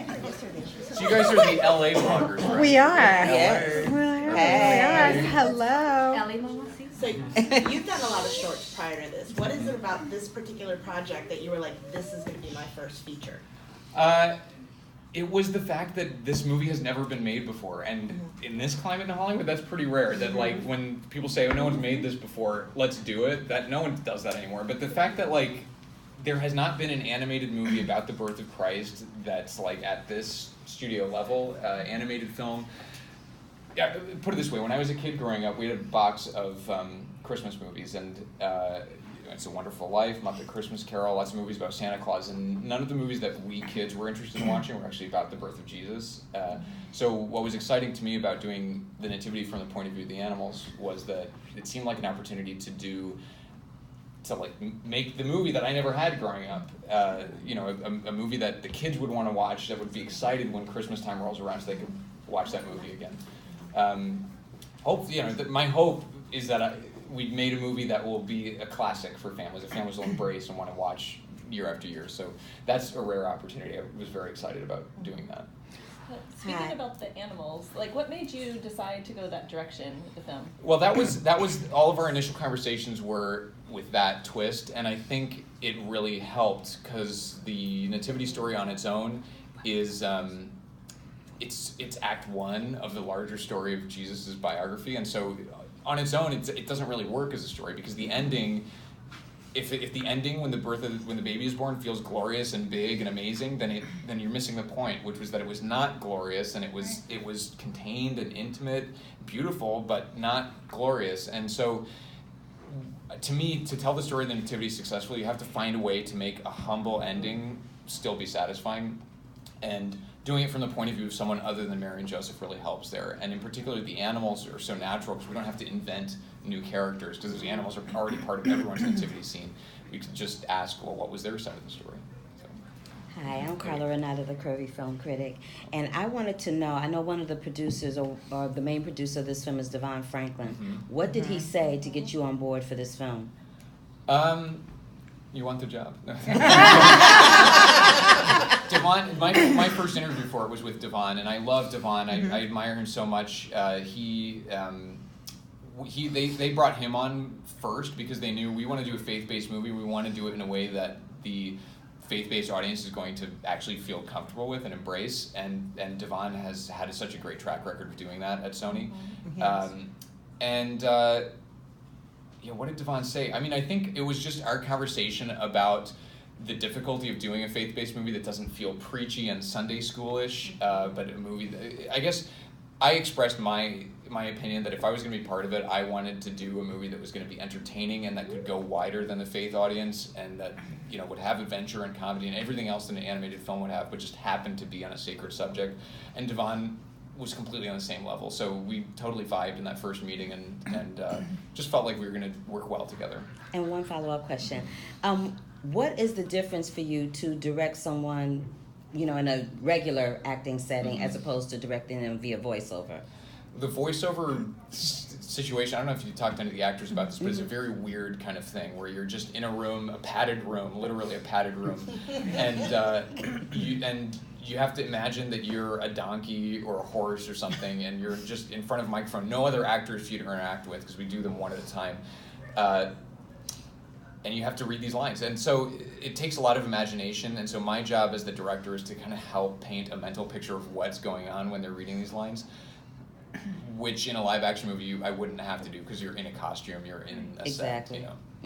So you guys are the LA vloggers, right? We are. Yes. We are. Hey. Hello. Ellie Mamacita. So you've done a lot of shorts prior to this. What is it about this particular project that you were like, this is going to be my first feature? It was the fact that this movie has never been made before, and in this climate in Hollywood, that's pretty rare. That like when people say, "Oh, no one's made this before, let's do it." That no one does that anymore. But the fact that like there has not been an animated movie about the birth of Christ that's like at this studio level, animated film. Yeah, put it this way: when I was a kid growing up, we had a box of Christmas movies, and It's a Wonderful Life, Muppet Christmas Carol, lots of movies about Santa Claus, and none of the movies that we kids were interested in watching were actually about the birth of Jesus. So what was exciting to me about doing the Nativity from the point of view of the animals was that it seemed like an opportunity to make the movie that I never had growing up. A movie that the kids would want to watch, that would be excited when Christmas time rolls around, so they could watch that movie again. My hope is that we made a movie that will be a classic for families, that families will embrace and want to watch year after year. So that's a rare opportunity. I was very excited about doing that. Speaking about the animals, like what made you decide to go that direction with the film? Well, that was all of our initial conversations were with that twist, and I think it really helped because the Nativity story on its own is it's act one of the larger story of Jesus' biography, and so on its own it doesn't really work as a story because the ending, if the ending when the baby is born feels glorious and big and amazing, then you're missing the point, which was that it was not glorious and it was contained and intimate, beautiful, but not glorious. And so to me, to tell the story of the Nativity successfully, you have to find a way to make a humble ending still be satisfying, and doing it from the point of view of someone other than Mary and Joseph really helps there. And in particular, the animals are so natural because we don't have to invent new characters because the animals are already part of everyone's nativity scene. We could just ask, well, what was their side of the story? So. Hi, I'm Carla Renata, the Curvy Film Critic, and I wanted to know, I know one of the producers or the main producer of this film is Devon Franklin. Mm-hmm. What did he say to get you on board for this film? You want the job. Devon, my first interview for it was with Devon, and I love Devon. I admire him so much. They brought him on first because they knew we want to do a faith-based movie. We want to do it in a way that the faith-based audience is going to actually feel comfortable with and embrace. And Devon has had such a great track record of doing that at Sony. What did Devon say? I mean, I think it was just our conversation about the difficulty of doing a faith-based movie that doesn't feel preachy and Sunday schoolish, but a movie that, I guess I expressed my opinion that if I was going to be part of it, I wanted to do a movie that was going to be entertaining and that could go wider than the faith audience, and that would have adventure and comedy and everything else that an animated film would have, but just happened to be on a sacred subject. And Devon was completely on the same level, so we totally vibed in that first meeting and just felt like we were going to work well together. And one follow-up question. What is the difference for you to direct someone, in a regular acting setting as opposed to directing them via voiceover? The voiceover situation, I don't know if you talked to any of the actors about this, but it's a very weird kind of thing where you're just in a room, a padded room, literally a padded room, and you have to imagine that you're a donkey or a horse or something, and you're just in front of a microphone. No other actors for you to interact with because we do them one at a time. And you have to read these lines. And so it takes a lot of imagination, and so my job as the director is to kind of help paint a mental picture of what's going on when they're reading these lines, which in a live action movie I wouldn't have to do because you're in a costume, you're in a set,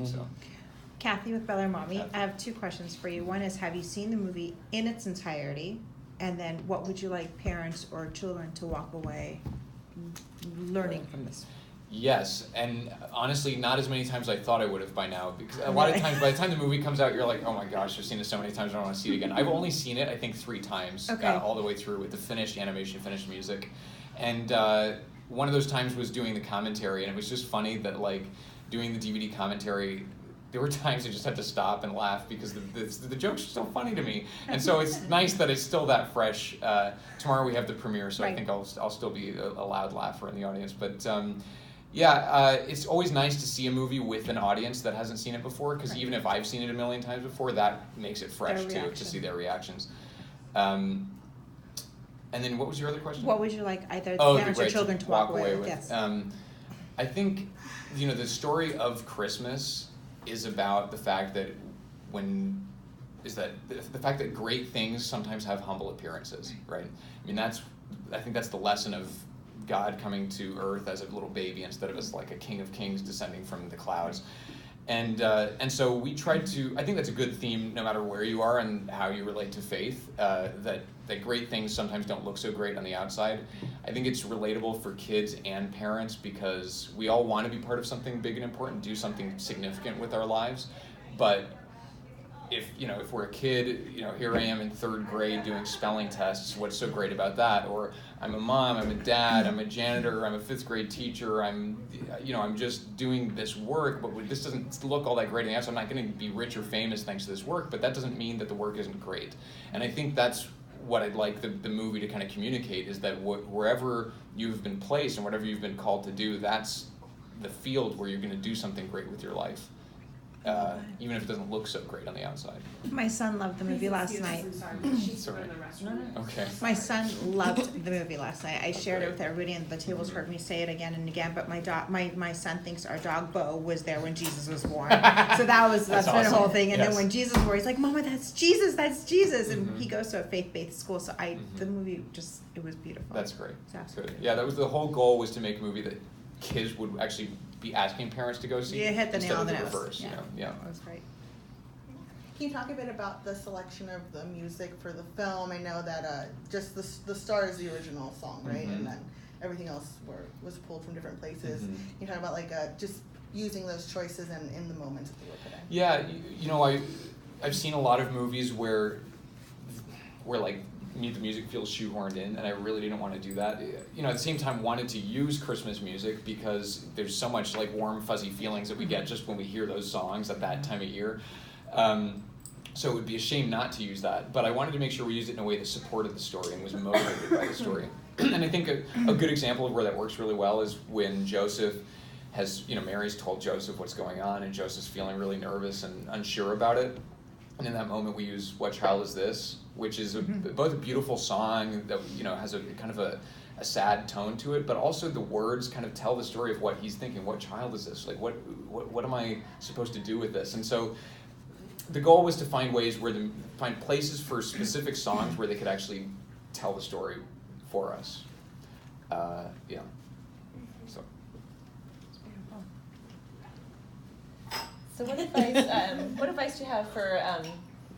so. Kathy with Bel Air Mommy, I have two questions for you. One is, have you seen the movie in its entirety? And then what would you like parents or children to walk away learning from this? Yes, and honestly, not as many times as I thought I would have by now, because a lot of times, by the time the movie comes out, you're like, oh my gosh, I've seen it so many times, I don't want to see it again. I've only seen it, I think, 3 times, all the way through with the finished animation, finished music. And one of those times was doing the commentary, and it was just funny that, like, doing the DVD commentary, there were times I just had to stop and laugh because the jokes are so funny to me. And so it's nice that it's still that fresh. Tomorrow we have the premiere, so I think I'll still be a loud laugher in the audience. But it's always nice to see a movie with an audience that hasn't seen it before, because even if I've seen it a million times before, that makes it fresh too, to see their reactions. And then what was your other question? What would you like either Oh, parents or children to walk away with? Yes. I think, the story of Christmas is about the fact that the fact that great things sometimes have humble appearances, right? I mean, I think that's the lesson of God coming to earth as a little baby instead of as like a king of kings descending from the clouds. And so we tried to, I think that's a good theme no matter where you are and how you relate to faith, that great things sometimes don't look so great on the outside. I think it's relatable for kids and parents because we all want to be part of something big and important, do something significant with our lives. But if we're a kid, here I am in 3rd grade doing spelling tests, what's so great about that? Or I'm a mom, I'm a dad, I'm a janitor, I'm a 5th grade teacher, I'm just doing this work, but this doesn't look all that great on the outside. I'm not going to be rich or famous thanks to this work, but that doesn't mean that the work isn't great. And I think that's what I'd like the movie to kind of communicate, is that wherever you've been placed and whatever you've been called to do, that's the field where you're going to do something great with your life. Even if it doesn't look so great on the outside. My son loved the movie last night. Sorry. Okay. My son loved the movie last night. I shared it with everybody, and the tables heard me say it again and again. But my son thinks our dog Bo was there when Jesus was born. So that's been awesome. a whole thing. And Yes. then when Jesus was born, he's like, "Mama, that's Jesus, that's Jesus." And he goes to a faith-based school. So the movie it was beautiful. That's great. It's absolutely Good. Yeah, that was the whole goal, was to make a movie that kids would actually be asking parents to go see. You hit the instead nail on of the the nose. reverse. Yeah. That was great. Can you talk a bit about the selection of the music for the film? I know that just the Star is the original song, right? And then everything else was pulled from different places. You talk about just using those choices and in the moments that they were put in. Yeah, I've seen a lot of movies where like the music feels shoehorned in, and I really didn't want to do that. At the same time, wanted to use Christmas music because there's so much like warm, fuzzy feelings that we get just when we hear those songs at that time of year. So it would be a shame not to use that, but I wanted to make sure we used it in a way that supported the story and was motivated by the story. And I think a good example of where that works really well is when Joseph has, Mary's told Joseph what's going on, and Joseph's feeling really nervous and unsure about it. And in that moment, we use "What Child Is This?", which is both a beautiful song that has a kind of a sad tone to it, but also the words kind of tell the story of what he's thinking. What child is this? Like, what am I supposed to do with this? And so the goal was to find find places for specific songs where they could actually tell the story for us. So. So what advice do you have for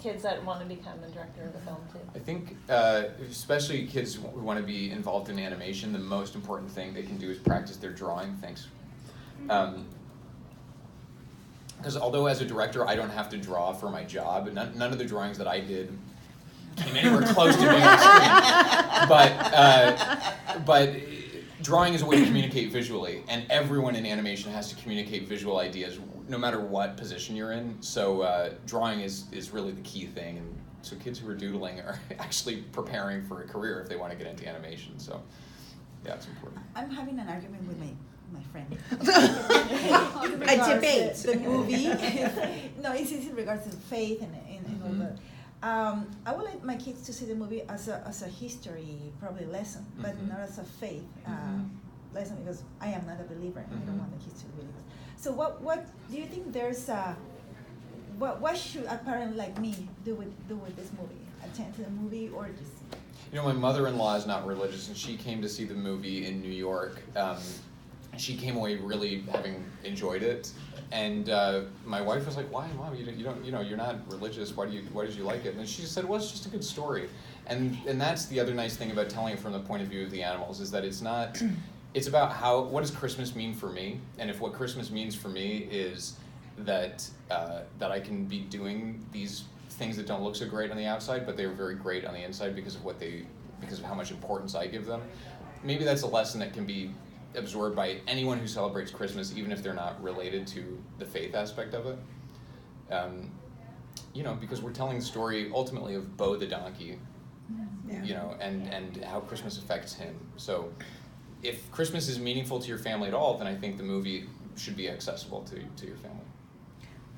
kids that want to become a director of a film too? I think, especially kids who want to be involved in animation, the most important thing they can do is practice their drawing. Thanks. Because although as a director I don't have to draw for my job, none of the drawings that I did came anywhere close to being on screen. But drawing is a way to communicate visually, and everyone in animation has to communicate visual ideas, no matter what position you're in. So drawing is really the key thing, and so kids who are doodling are actually preparing for a career if they want to get into animation. So yeah, it's important. I'm having an argument with my friend. A debate. The movie. No, it's in regards to faith and all that. I would like my kids to see the movie as a history, probably lesson, but not as a faith lesson, because I am not a believer. I don't want the kids to be believers. So what do you think there's what should a parent like me do with this movie? Attend to the movie or just? My mother-in-law is not religious, and she came to see the movie in New York. She came away really having enjoyed it, and my wife was like, "Why, Mom? You don't, you're not religious. Why did you like it?" And she said, "Well, it's just a good story." And that's the other nice thing about telling it from the point of view of the animals, is that it's not. It's about what does Christmas mean for me, and if what Christmas means for me is that I can be doing these things that don't look so great on the outside, but they're very great on the inside because of how much importance I give them. Maybe that's a lesson that can be absorbed by anyone who celebrates Christmas, even if they're not related to the faith aspect of it. Because we're telling the story ultimately of Bo the donkey, and how Christmas affects him. So if Christmas is meaningful to your family at all, then I think the movie should be accessible to your family.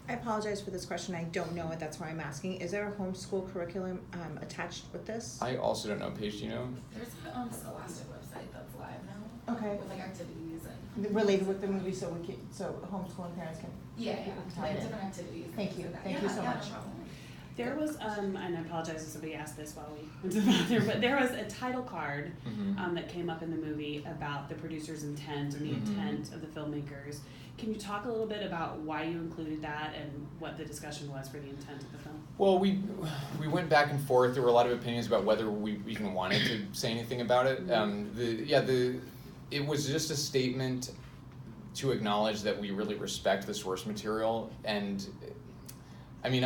I apologize for this question. I don't know it. That's why I'm asking. Is there a homeschool curriculum attached with this? I also don't know. Paige, do you know? There's a Scholastic website that's live now. Okay. With like activities and. Related with the movie, so homeschooling parents can. Yeah, can they have in. different activities. Thank you. Thank Yeah, you so yeah, much. No problem. There was, and I apologize if somebody asked this while we went to the bathroom, but there was a title card that came up in the movie about the producer's intent and the intent of the filmmakers. Can you talk a little bit about why you included that and what the discussion was for the intent of the film? Well, we went back and forth. There were a lot of opinions about whether we even wanted to say anything about it. It was just a statement to acknowledge that we really respect the source material. And I mean,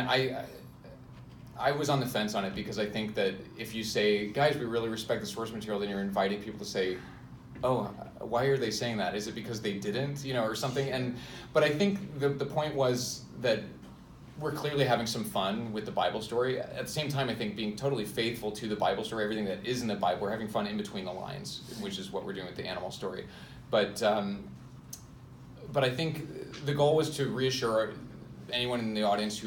I was on the fence on it because I think that if you say, guys, we really respect the source material, then you're inviting people to say, oh, why are they saying that? Is it because they didn't, or something? But I think the point was that we're clearly having some fun with the Bible story. At the same time, I think being totally faithful to the Bible story, everything that is in the Bible, we're having fun in between the lines, which is what we're doing with the animal story. But I think the goal was to reassure anyone in the audience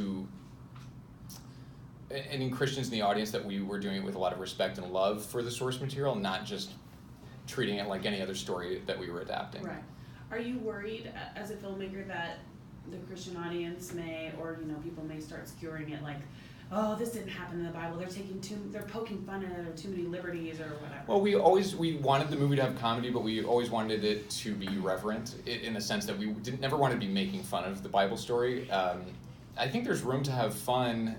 any Christians in the audience that we were doing it with a lot of respect and love for the source material, not just treating it like any other story that we were adapting. Right. Are you worried as a filmmaker that the Christian audience may, or people may start skewering it like, oh, this didn't happen in the Bible. They're poking fun at it, or too many liberties, or whatever. Well, we wanted the movie to have comedy, but we always wanted it to be reverent in the sense that we never wanted to be making fun of the Bible story. I think there's room to have fun,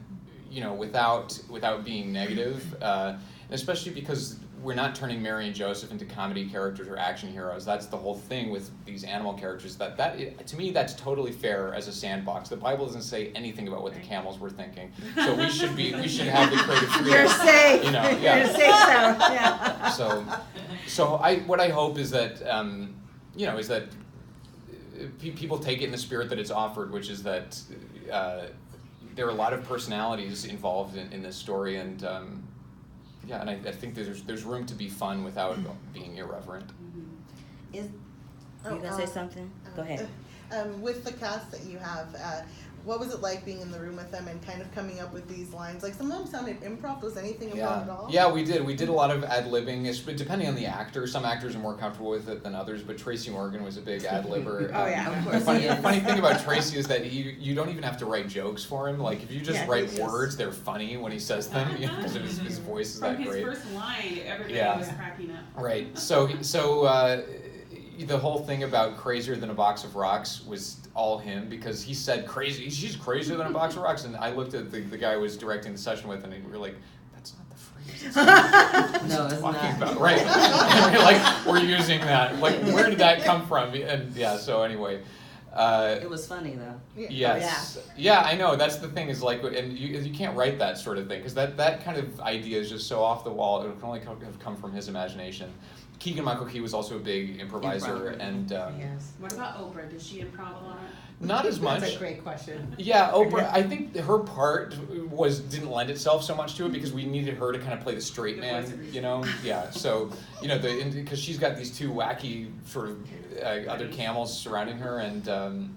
without being negative, and especially because we're not turning Mary and Joseph into comedy characters or action heroes. That's the whole thing with these animal characters. To me, that's totally fair as a sandbox. The Bible doesn't say anything about what the camels were thinking, so we should have the creative freedom. You're safe. Yeah. You're safe, so yeah. So what I hope is that is that people take it in the spirit that it's offered, which is that there are a lot of personalities involved in this story, and and I think there's room to be fun without being irreverent. You gonna say something? Go ahead. With the cast that you have, what was it like being in the room with them and kind of coming up with these lines? Like, some of them sounded improv. Was anything improv at all? Yeah, we did. We did a lot of ad-libbing, depending on the actor. Some actors are more comfortable with it than others, but Tracy Morgan was a big ad-libber. Oh, yeah. Of course. The funny thing about Tracy is that you don't even have to write jokes for him. Like, if you just write words, they're funny when he says them, because his voice is that great. From his first line, everybody was cracking up. Right. So the whole thing about crazier than a box of rocks was all him, because he said crazy. She's crazier than a box of rocks, and I looked at the guy I was directing the session with, and we were like, "That's not the phrase." No, it's not. About, right? And we're like, we're using that. Like, where did that come from? And so anyway. It was funny though. Yes. Yeah, I know. That's the thing, is like, and you can't write that sort of thing, because that kind of idea is just so off the wall. It can only have come from his imagination. Keegan-Michael Key was also a big improviser, and Yes. What about Oprah? Did she improv a lot? not as much. That's a great question. Yeah, Oprah. I think her part didn't lend itself so much to it, because we needed her to kind of play the straight The man, voice of reason. Yeah, so because she's got these two wacky sort of other camels surrounding her, and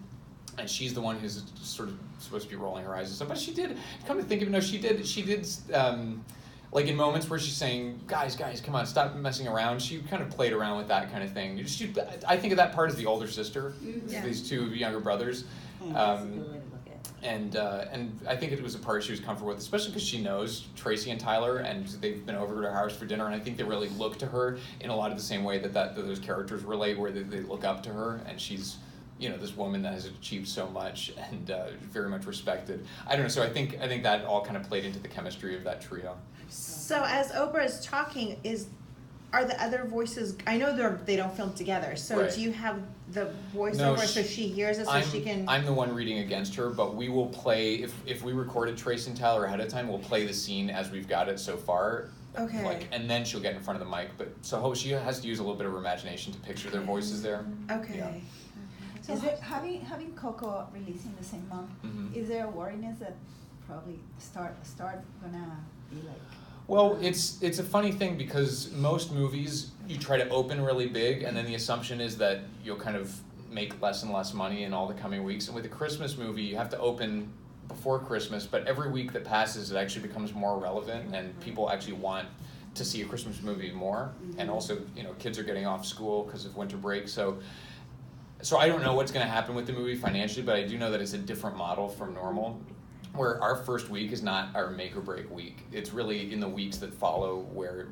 she's the one who's sort of supposed to be rolling her eyes and stuff. But she did. Come to think of it, no, she did. Like, in moments where she's saying, guys, come on, stop messing around, she kind of played around with that kind of thing. I think of that part as the older sister, these two younger brothers. That's a good way to look at it. And I think it was a part she was comfortable with, especially because she knows Tracy and Tyler, and they've been over to her house for dinner, and I think they really look to her in a lot of the same way that those characters relate, where they look up to her, and she's this woman that has achieved so much and very much respected. I don't know, so I think that all kind of played into the chemistry of that trio. So as Oprah is talking, are the other voices? I know they don't film together. So Right. do you have the voiceover No, so she hears it, so she can? I'm the one reading against her, but we will play if we recorded Tracy and Tyler ahead of time. We'll play the scene as we've got it so far. Okay. And then she'll get in front of the mic. But so she has to use a little bit of her imagination to picture their voices there. Okay. Yeah. So is there, having Coco releasing the same month, is there a worriness that probably start gonna be like? Well, it's a funny thing, because most movies you try to open really big, and then the assumption is that you'll kind of make less and less money in all the coming weeks. And with a Christmas movie, you have to open before Christmas, but every week that passes, it actually becomes more relevant, and people actually want to see a Christmas movie more. And also, kids are getting off school because of winter break. So I don't know what's going to happen with the movie financially, but I do know that it's a different model from normal, where our first week is not our make or break week. It's really in the weeks that follow where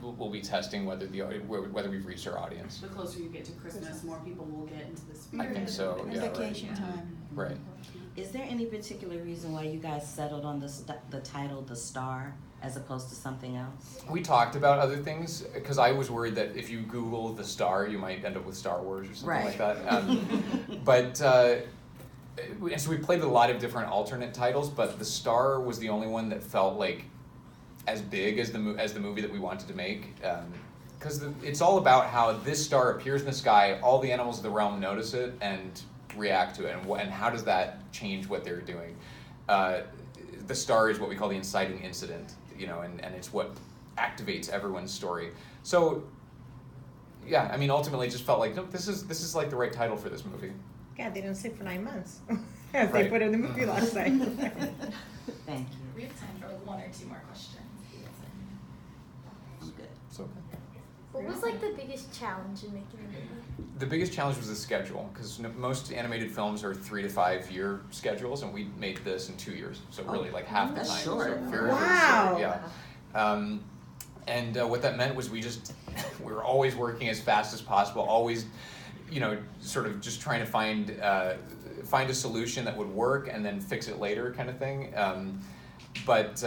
we'll be testing whether we've reached our audience. The closer you get to Christmas, more people will get into the spirit. I think so. And Yeah. vacation time. Right. Is there any particular reason why you guys settled on the title The Star as opposed to something else? We talked about other things because I was worried that if you Google The Star, you might end up with Star Wars or something like that. And so we played with a lot of different alternate titles, but The Star was the only one that felt like as big as the movie that we wanted to make. Because it's all about how this star appears in the sky, all the animals of the realm notice it and react to it, and how does that change what they're doing. The star is what we call the inciting incident, and it's what activates everyone's story. So, yeah, I mean, ultimately, it just felt like, no, this is like the right title for this movie. God, they didn't sleep for 9 months, as they Right. put in the movie last night. Thank you. We have time for like 1 or 2 more questions. I'm good. So What was like the biggest challenge in making the movie? the biggest challenge was the schedule, because most animated films are 3 to 5 year schedules, and we made this in 2 years. So really, like half the that's time. short. So very, Wow. very short, yeah. And what that meant was we were always working as fast as possible, always, sort of just trying to find a solution that would work and then fix it later, kind of thing. But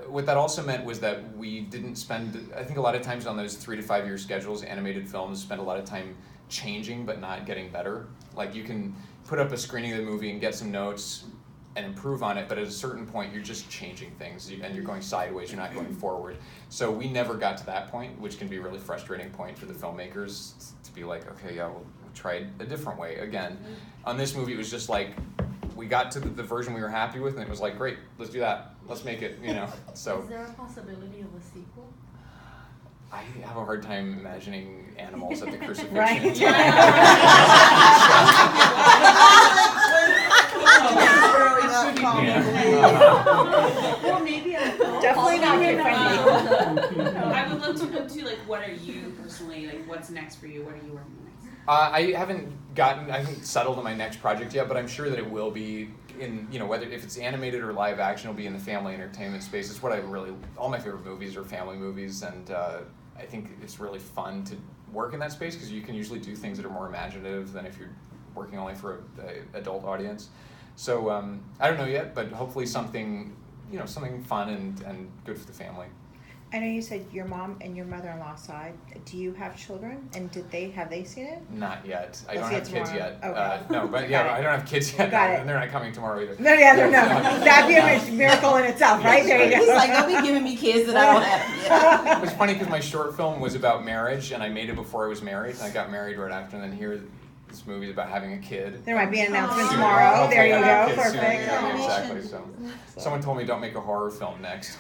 what that also meant was that we didn't spend, I think a lot of times on those 3 to 5 year schedules, animated films spend a lot of time changing but not getting better. Like you can put up a screening of the movie and get some notes and improve on it, but at a certain point you're just changing things and you're going sideways, you're not going forward. So we never got to that point, which can be a really frustrating point for the filmmakers to be like, okay, yeah, we'll try it a different way again. On this movie, it was just like, we got to the version we were happy with, and it was like, great, let's do that. Let's make it, so. Is there a possibility of a sequel? I have a hard time imagining animals at the crucifixion. Right. Well, maybe Definitely not kid friendly. I would love to know too, like, what are you personally, like, what's next for you? What are you working on next? I haven't settled on my next project yet, but I'm sure that it will be in, whether if it's animated or live action, it'll be in the family entertainment space. It's what all my favorite movies are family movies, and I think it's really fun to work in that space because you can usually do things that are more imaginative than if you're working only for an adult audience. So I don't know yet, but hopefully something fun and good for the family. I know you said your mom and your mother-in-law side. Do you have children? And have they seen it? Not yet. I They'll don't see have it kids tomorrow. yet. Okay. No, but yeah, Got it. I don't have kids yet, Got it. and they're not coming tomorrow either. No. That'd be a miracle in itself, right? There you go. He's like, don't be giving me kids that I don't have yet. It was funny because my short film was about marriage, and I made it before I was married, and I got married right after, and then here this movie is about having a kid. There might be an announcement Soon. tomorrow. Hopefully There you I'll have go. kids soon. Perfect. Yeah, exactly. So, someone told me don't make a horror film next.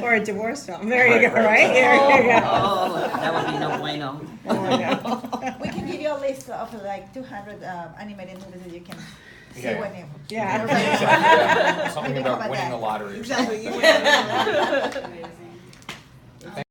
Or a divorce film. There you go, Right. right? There you go. Oh, that would be no bueno. Oh my God. We can give you a list of like 200 animated movies that you can see Yeah. whenever. Yeah. Exactly, yeah. Something Maybe about come winning back. the lottery. Exactly. You win. Amazing.